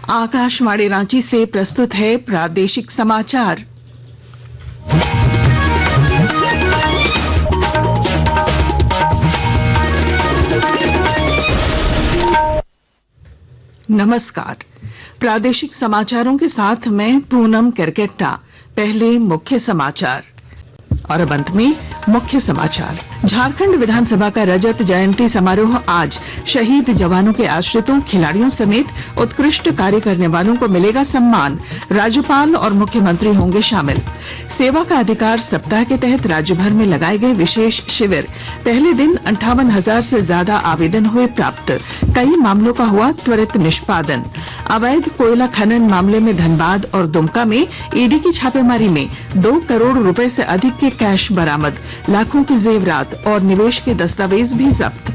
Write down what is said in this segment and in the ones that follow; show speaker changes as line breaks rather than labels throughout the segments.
आकाशवाणी रांची से प्रस्तुत है प्रादेशिक समाचार। नमस्कार, प्रादेशिक समाचारों के साथ मैं पूनम केरकेट्टा। पहले मुख्य समाचार और अब अंत में मुख्य समाचार। झारखंड विधानसभा का रजत जयंती समारोह आज। शहीद जवानों के आश्रितों, खिलाड़ियों समेत उत्कृष्ट कार्य करने वालों को मिलेगा सम्मान। राज्यपाल और मुख्यमंत्री होंगे शामिल। सेवा का अधिकार सप्ताह के तहत राज्य भर में लगाए गए विशेष शिविर। पहले दिन 58,000 से ज्यादा आवेदन हुए प्राप्त। कई मामलों का हुआ त्वरित निष्पादन। अवैध कोयला खनन मामले में धनबाद और दुमका में ईडी की छापेमारी में 2 करोड़ रुपए से अधिक के कैश बरामद। लाखों के जेवरात और निवेश के दस्तावेज भी जब्त।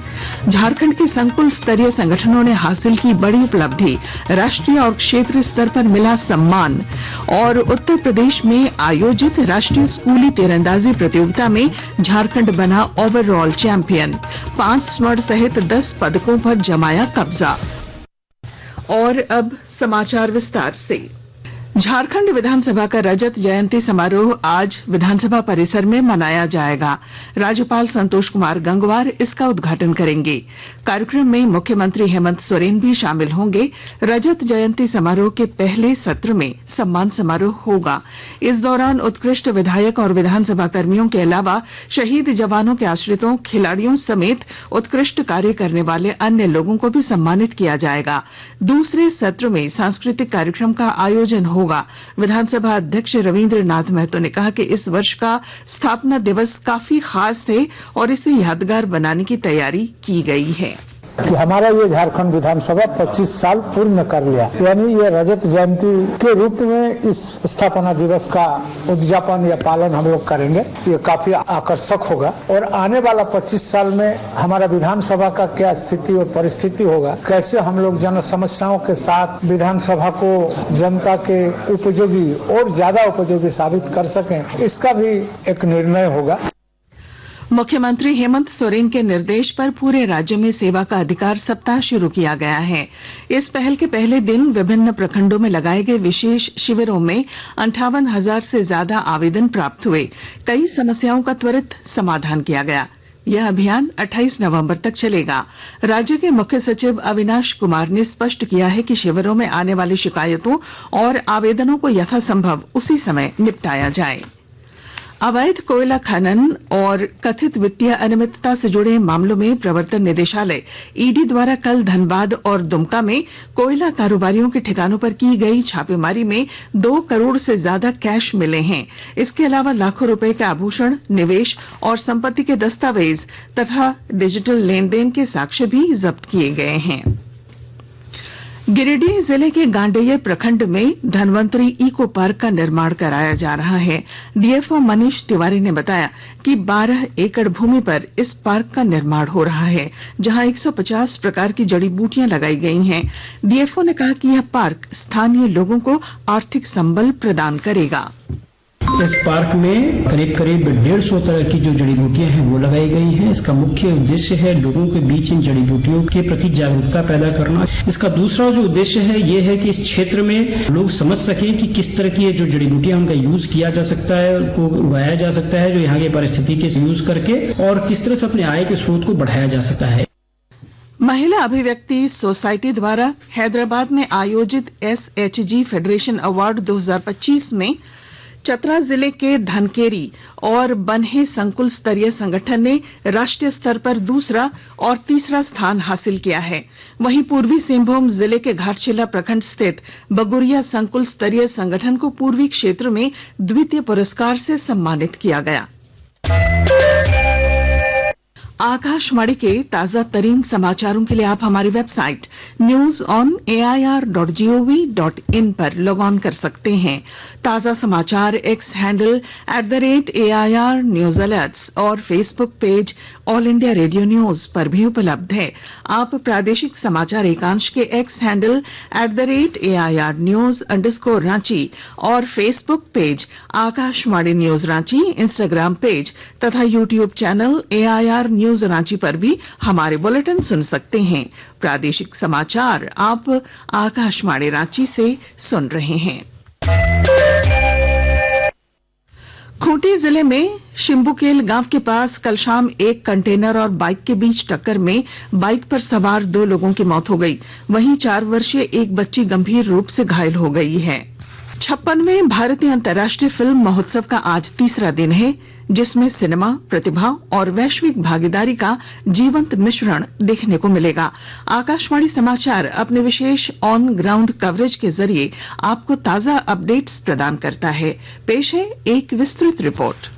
झारखंड के संकुल स्तरीय संगठनों ने हासिल की बड़ी उपलब्धि। राष्ट्रीय और क्षेत्रीय स्तर पर मिला सम्मान। और उत्तर प्रदेश में आयोजित राष्ट्रीय स्कूली तीरंदाजी प्रतियोगिता में झारखंड बना ओवरऑल चैंपियन। 5 स्वर्ण सहित 10 पदकों पर जमाया कब्जा। और अब समाचार विस्तार से। झारखंड विधानसभा का रजत जयंती समारोह आज विधानसभा परिसर में मनाया जाएगा। राज्यपाल संतोष कुमार गंगवार इसका उद्घाटन करेंगे। कार्यक्रम में मुख्यमंत्री हेमंत सोरेन भी शामिल होंगे। रजत जयंती समारोह के पहले सत्र में सम्मान समारोह होगा। इस दौरान उत्कृष्ट विधायक और विधानसभा कर्मियों के अलावा शहीद जवानों के आश्रितों, खिलाड़ियों समेत उत्कृष्ट कार्य करने वाले अन्य लोगों को भी सम्मानित किया जाएगा। दूसरे सत्र में सांस्कृतिक कार्यक्रम का आयोजन होगा। विधानसभा अध्यक्ष रविंद्र नाथ महतो ने कहा कि इस वर्ष का स्थापना दिवस काफी खास है और इसे यादगार बनाने की तैयारी की गई है।
कि हमारा ये झारखंड विधानसभा 25 साल पूर्ण कर लिया, यानी ये रजत जयंती के रूप में इस स्थापना दिवस का उद्यापन या पालन हम लोग करेंगे। ये काफी आकर्षक होगा और आने वाला 25 साल में हमारा विधानसभा का क्या स्थिति और परिस्थिति होगा, कैसे हम लोग जन समस्याओं के साथ विधानसभा को जनता के उपयोगी और ज्यादा उपयोगी साबित कर सकें, इसका भी एक निर्णय होगा।
मुख्यमंत्री हेमंत सोरेन के निर्देश पर पूरे राज्य में सेवा का अधिकार सप्ताह शुरू किया गया है। इस पहल के पहले दिन विभिन्न प्रखंडों में लगाए गए विशेष शिविरों में 58,000 से ज्यादा आवेदन प्राप्त हुए। कई समस्याओं का त्वरित समाधान किया गया। यह अभियान 28 नवंबर तक चलेगा। राज्य के मुख्य सचिव अविनाश कुमार ने स्पष्ट किया है कि शिविरों में आने वाली शिकायतों और आवेदनों को यथासंभव उसी समय निपटाया जाए। अवैध कोयला खनन और कथित वित्तीय अनियमितता से जुड़े मामलों में प्रवर्तन निदेशालय ईडी द्वारा कल धनबाद और दुमका में कोयला कारोबारियों के ठिकानों पर की गई छापेमारी में 2 करोड़ से ज्यादा कैश मिले हैं। इसके अलावा लाखों रुपए के आभूषण, निवेश और संपत्ति के दस्तावेज तथा डिजिटल लेन देन के साक्ष्य भी जब्त किए गए हैं। गिरिडीह जिले के गांडेय प्रखंड में धनवंतरी इको पार्क का निर्माण कराया जा रहा है। डीएफओ मनीष तिवारी ने बताया कि 12 एकड़ भूमि पर इस पार्क का निर्माण हो रहा है, जहां 150 प्रकार की जड़ी बूटियां लगाई गई हैं। डीएफओ ने कहा कि यह पार्क स्थानीय लोगों को आर्थिक संबल प्रदान करेगा।
इस पार्क में करीब 150 तरह की जो जड़ी बूटियां हैं वो लगाई गई हैं। इसका मुख्य उद्देश्य है लोगों के बीच इन जड़ी बूटियों के प्रति जागरूकता पैदा करना। इसका दूसरा जो उद्देश्य है ये है कि इस क्षेत्र में लोग समझ सकें कि किस तरह की जो जड़ी बूटियां उनका यूज किया जा सकता है, उनको उगाया जा सकता है जो यहाँ की परिस्थिति के यूज करके, और किस तरह से अपने आय के स्रोत को बढ़ाया जा सकता है।
महिला अभिव्यक्ति सोसाइटी द्वारा हैदराबाद में आयोजित SHG फेडरेशन अवार्ड 2025 में चतरा जिले के धनकेरी और बन्हे संकुल स्तरीय संगठन ने राष्ट्रीय स्तर पर दूसरा और तीसरा स्थान हासिल किया है। वहीं पूर्वी सिंहभूम जिले के घाटशिला प्रखंड स्थित बगुरिया संकुल स्तरीय संगठन को पूर्वी क्षेत्र में द्वितीय पुरस्कार से सम्मानित किया गया। आकाशवाणी के ताजा तरीन समाचारों के लिए आप हमारी वेबसाइट newsonair.gov.in पर लॉग ऑन कर सकते हैं। ताजा समाचार X handle @AIR news alerts और Facebook page All India Radio news पर भी उपलब्ध है। आप प्रादेशिक समाचार एकांश के एक्स हैंडल @AIR न्यूज _ और Facebook page Akashvani news Ranchi, Instagram page तथा YouTube channel AIR news news Ranchi पर भी हमारे बुलेटिन सुन सकते हैं। प्रादेशिक समाचार आप आकाशवाणी रांची से सुन रहे हैं। खूंटी जिले में शिंबुकेल गांव के पास कल शाम एक कंटेनर और बाइक के बीच टक्कर में बाइक पर सवार 2 लोगों की मौत हो गई। वहीं 4 वर्षीय एक बच्ची गंभीर रूप से घायल हो गई है। 56वें भारतीय अंतर्राष्ट्रीय फिल्म महोत्सव का आज तीसरा दिन है, जिसमें सिनेमा, प्रतिभा और वैश्विक भागीदारी का जीवंत मिश्रण देखने को मिलेगा। आकाशवाणी समाचार अपने विशेष ऑन ग्राउंड कवरेज के जरिए आपको ताजा अपडेट्स प्रदान करता है। पेश है एक विस्तृत रिपोर्ट।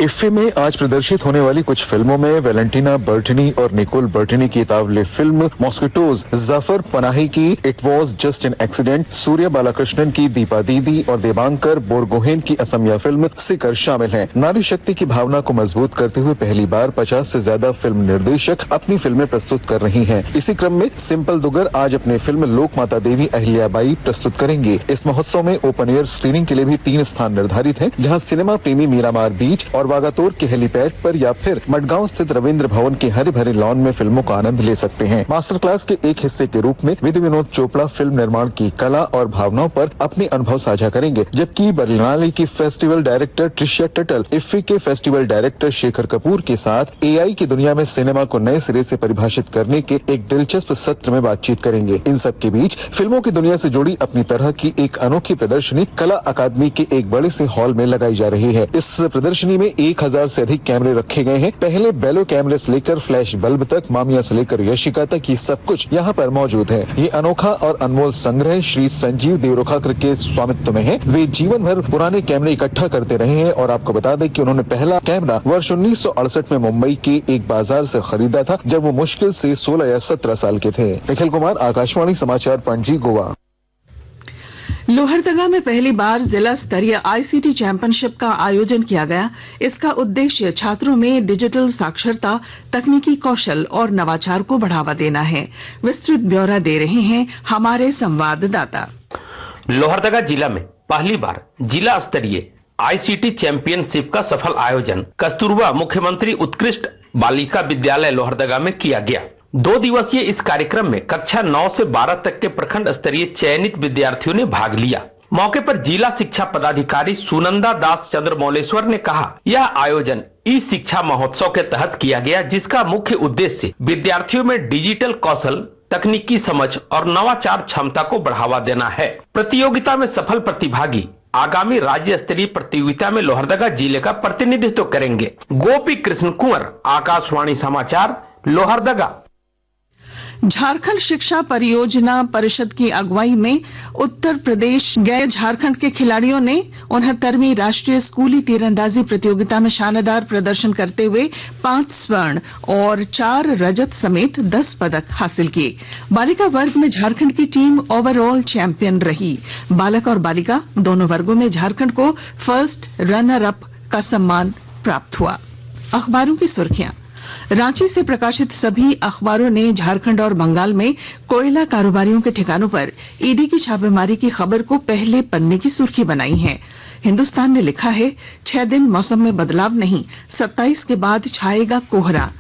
इफ्फी में आज प्रदर्शित होने वाली कुछ फिल्मों में वैलेंटीना बर्टनी और निकोल बर्टनी की तावले फिल्म मॉस्किटोज, जाफर पनाही की it was just an accident, Surya Balakrishnan की दीपा दीदी और देवांकर बोरगोहेन की असमिया फिल्म सिकर शामिल हैं। नारी शक्ति की भावना को मजबूत करते हुए पहली बार 50 से ज्यादा फिल्म निर्देशक अपनी फिल्में प्रस्तुत कर रही हैं। इसी क्रम में सिंपल दुगर आज अपनी फिल्म लोक माता देवी अहिल्याबाई प्रस्तुत करेंगे। इस महोत्सव में ओपन एयर स्क्रीनिंग के लिए भी 3 स्थान निर्धारित हैं, जहां सिनेमा प्रेमी मीरामार बीच और वागातोर के हेलीपैड पर या फिर मडगांव स्थित रविंद्र भवन के हरे भरे लॉन में फिल्मों का आनंद ले सकते हैं। मास्टर क्लास के एक हिस्से के रूप में विधि विनोद चोपड़ा फिल्म निर्माण की कला और भावनाओं पर अपने अनुभव साझा करेंगे, जबकि बरनाली की festival director Tricia Tuttle IFFI के फेस्टिवल डायरेक्टर शेखर कपूर के साथ एआई की दुनिया में सिनेमा को नए सिरे से परिभाषित करने के एक दिलचस्प सत्र में बातचीत करेंगे। इन सब के बीच फिल्मों की दुनिया से जुड़ी अपनी तरह की एक अनोखी प्रदर्शनी कला अकादमी के एक बड़े से हॉल में लगाई जा रही है। इस प्रदर्शनी में 1000 से अधिक कैमरे रखे गए हैं। पहले बेलो कैमरे से लेकर फ्लैश बल्ब तक, मामिया से लेकर यशिका तक, ये सब कुछ यहाँ पर मौजूद है। ये अनोखा और अनमोल संग्रह श्री संजीव देवरोखाकर के स्वामित्व में है। वे जीवन भर पुराने कैमरे इकट्ठा करते रहे हैं और आपको बता दें कि उन्होंने पहला कैमरा वर्ष 1968 में मुंबई के एक बाजार से खरीदा था, जब वो मुश्किल से 16 या 17 साल के थे। निखिल कुमार, आकाशवाणी समाचार, पणजी, गोवा।
लोहरदगा में पहली बार जिला स्तरीय आईसीटी चैंपियनशिप का आयोजन किया गया। इसका उद्देश्य छात्रों में डिजिटल साक्षरता, तकनीकी कौशल और नवाचार को बढ़ावा देना है। विस्तृत ब्यौरा दे रहे हैं हमारे संवाददाता।
लोहरदगा जिला में पहली बार जिला स्तरीय आईसीटी चैंपियनशिप का सफल आयोजन कस्तूरबा मुख्यमंत्री उत्कृष्ट बालिका विद्यालय लोहरदगा में किया गया। 2 दिवसीय इस कार्यक्रम में कक्षा 9 से 12 तक के प्रखंड स्तरीय चयनित विद्यार्थियों ने भाग लिया। मौके पर जिला शिक्षा पदाधिकारी सुनंदा दास चंद्रमौलेश्वर ने कहा, यह आयोजन ई शिक्षा महोत्सव के तहत किया गया, जिसका मुख्य उद्देश्य विद्यार्थियों में डिजिटल कौशल, तकनीकी समझ और नवाचार क्षमता को बढ़ावा देना है। प्रतियोगिता में सफल प्रतिभागी आगामी राज्य स्तरीय प्रतियोगिता में लोहरदगा जिले का प्रतिनिधित्व करेंगे। गोपी कृष्ण कुंवर, आकाशवाणी समाचार, लोहरदगा।
झारखंड शिक्षा परियोजना परिषद की अगुवाई में उत्तर प्रदेश गए झारखंड के खिलाड़ियों ने 69वीं राष्ट्रीय स्कूली तीरंदाजी प्रतियोगिता में शानदार प्रदर्शन करते हुए 5 स्वर्ण और 4 रजत समेत 10 पदक हासिल किए। बालिका वर्ग में झारखंड की टीम ओवरऑल चैंपियन रही। बालक और बालिका दोनों वर्गों में झारखंड को फर्स्ट रनर अप का सम्मान प्राप्त हुआ। अखबारों की सुर्खियां। रांची से प्रकाशित सभी अखबारों ने झारखंड और बंगाल में कोयला कारोबारियों के ठिकानों पर ईडी की छापेमारी की खबर को पहले पन्ने की सुर्खी बनाई है। हिंदुस्तान ने लिखा है, 6 दिन मौसम में बदलाव नहीं, 27 के बाद छाएगा कोहरा।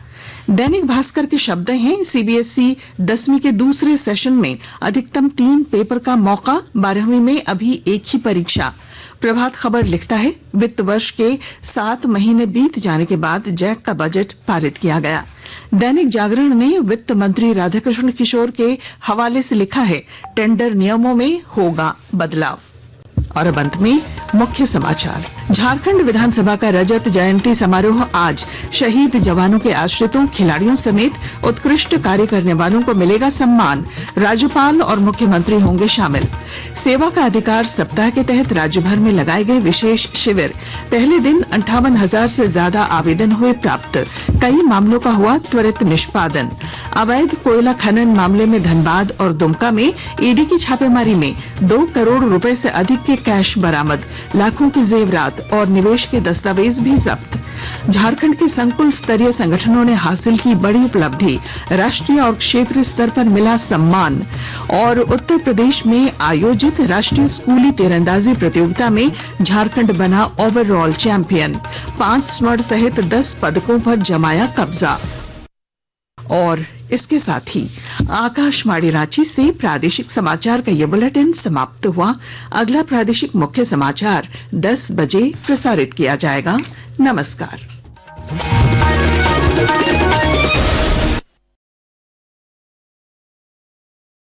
दैनिक भास्कर के शब्द हैं, सीबीएसई 10वीं के दूसरे सेशन में अधिकतम 3 पेपर का मौका, 12वीं में अभी एक ही परीक्षा। प्रभात खबर लिखता है, वित्त वर्ष के 7 महीने बीत जाने के बाद जैक का बजट पारित किया गया। दैनिक जागरण ने वित्त मंत्री राधाकृष्ण किशोर के हवाले से लिखा है, टेंडर नियमों में होगा बदलाव। और अब अंत में मुख्य समाचार। झारखंड विधानसभा का रजत जयंती समारोह आज शहीद जवानों के आश्रितों, खिलाड़ियों समेत उत्कृष्ट कार्य करने वालों को मिलेगा सम्मान। राज्यपाल और मुख्यमंत्री होंगे शामिल। सेवा का अधिकार सप्ताह के तहत राज्य भर में लगाए गए विशेष शिविर। पहले दिन 58,000 से ज्यादा आवेदन हुए प्राप्त। कई मामलों का हुआ त्वरित निष्पादन। अवैध कोयला खनन मामले में धनबाद और दुमका में ईडी की छापेमारी में 2 करोड़ रुपए से अधिक के कैश बरामद। लाखों के जेवरात और निवेश के दस्तावेज भी जब्त। झारखंड के संकुल स्तरीय संगठनों ने हासिल की बड़ी उपलब्धि, राष्ट्रीय और क्षेत्रीय स्तर पर मिला सम्मान। और उत्तर प्रदेश में आयोजित राष्ट्रीय स्कूली तीरंदाजी प्रतियोगिता में झारखंड बना ओवरऑल चैंपियन। 5 स्वर्ण सहित 10 पदकों पर जमाया कब्जा। और इसके साथ ही आकाशवाणी रांची से प्रादेशिक समाचार का ये बुलेटिन समाप्त हुआ। अगला प्रादेशिक मुख्य समाचार 10 बजे प्रसारित किया जाएगा। नमस्कार।